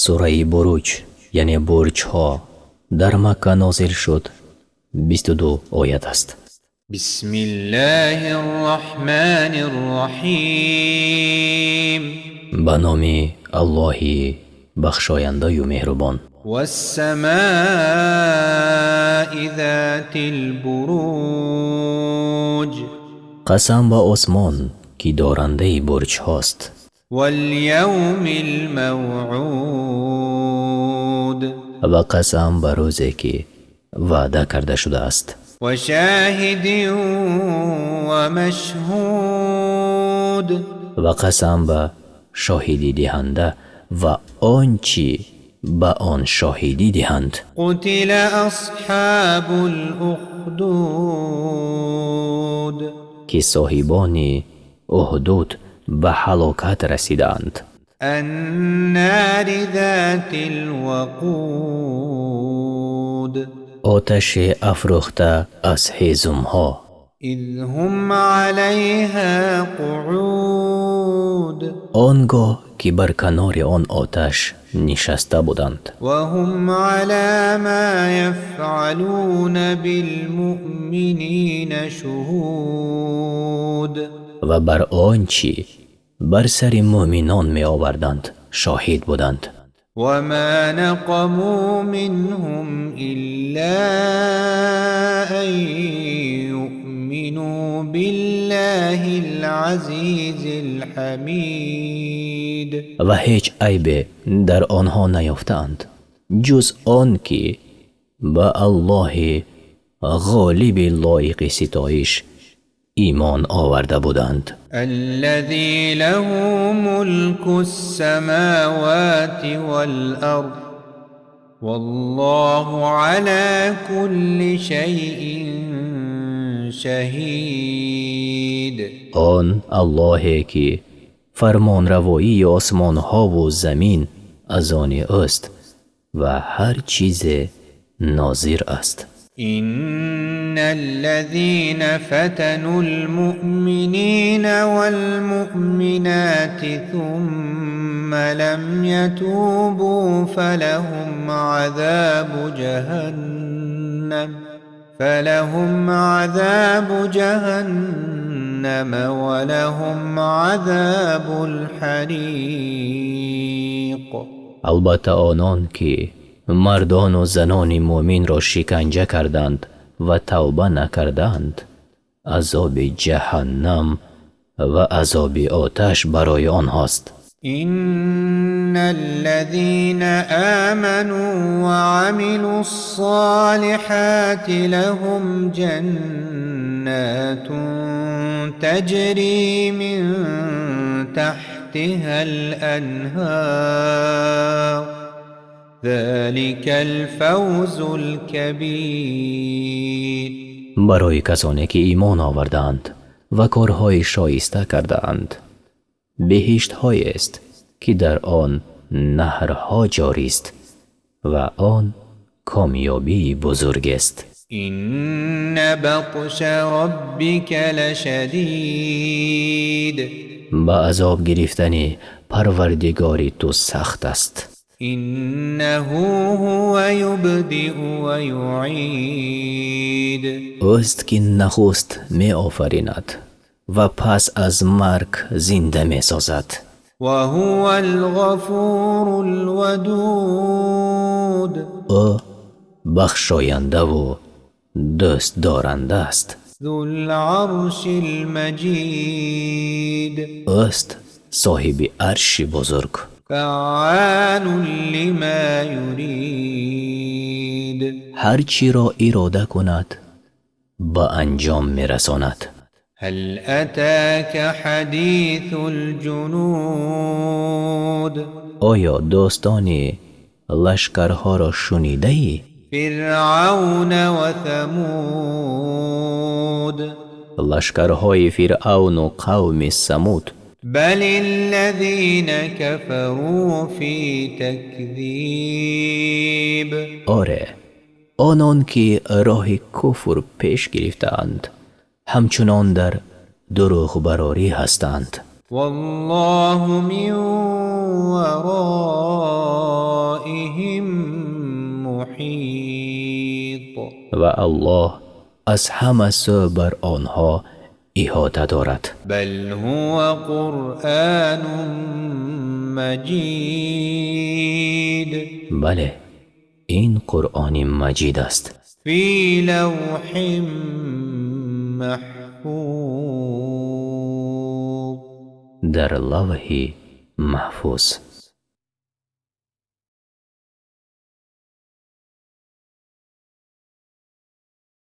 сураи буруҷ яъне бурҷҳо дар Макка нозил шуд. 22 оят аст. بسم الله الرحمن الرحيم ба номи Аллоҳи бахшояндаю меҳрубон. والسماء ذات البروج қасам ба осмон ки дорандаи бурҷҳост. واليوم الموعود ва қасам ба рӯзе ки ваъда карда шудааст. وشاهد ومشهود ва қасам ба шоҳидӣ диҳанда ва он чӣ ба он шоҳидӣ диҳанд. قتل أصحاب الأخدود ки соҳибони уҳдуд ба ҳалокат расидаанд. النار ذات الوقود оташи афрӯхта аз ҳезумҳо. إذ هم عليها قعود он гоҳ ки бар канори он оташ нишаста буданд. وهم على ما يفعلون بالمؤمنين شهود ва бар он чӣ бар сари муъминон меоварданд шоҳид буданд. وما نقموا منهم إلا أن يؤمنوا بالله العزيز الحميد ва ҳеҷ айбе дар онҳо наёфтаанд ҷуз он ки ба Аллоҳи ғолиби лоиқи ситоиш имон оварда буданд. الذي له ملك السماوات والأرض والله على كل شيء شهيد он Аллоҳе ки фармонравоии осмонҳову замин аз они ӯст ва ҳар чизе нозир аст. إن الذين فتنوا المؤمنين والمؤمنات ثم لم يتوبوا فلهم عذاب جهنم ولهم عذاب الحريق албатта онон ки мардону занони муъминро шиканҷа карданд ва тавба накарданд азоби ҷаҳаннам ва азоби оташ барои онҳост. إن الذين آمنوا وعملوا الصالحات لهم جنات تجري من تحتها الأنهار ذلك الفوز الكبير барои касоне ки имон оварданд ва корҳои шоиста кардаанд беҳиштҳоест ки дар он наҳрҳо ҷорист ва он комёбии бузургест. إن بطش ربك لشديد ба азоб гирифтани парвардигори ту сахт аст. إنه هو يبدئ ويعيد اوست ки нахуст меофаринад ва пас аз марг зинда месозад. وهو الغفور الودود ӯ бахшояндаву дӯст доранда аст. ذو العرش المجيد اوست صاحب عرشی بزرگ. فعال لما يريد هر چی را اراده کند با انجام میرساند. هل أتاك حديث الجنود آیا داستانی لشکرها را شنیده ای؟ فرعون و ثمود لشکرهای فرعون و قوم ثمود. بل الذين كفروا في تكذيب آره آنان که راه کفر پیش گرفتند همچنان در دروغ براری هستند. والله من و الله از همه سو بر آنها احاطه دارد. بل هو قرآن مجید بله، این قرآن مجید است، فی لوح محفوظ، در لوح محفوظ.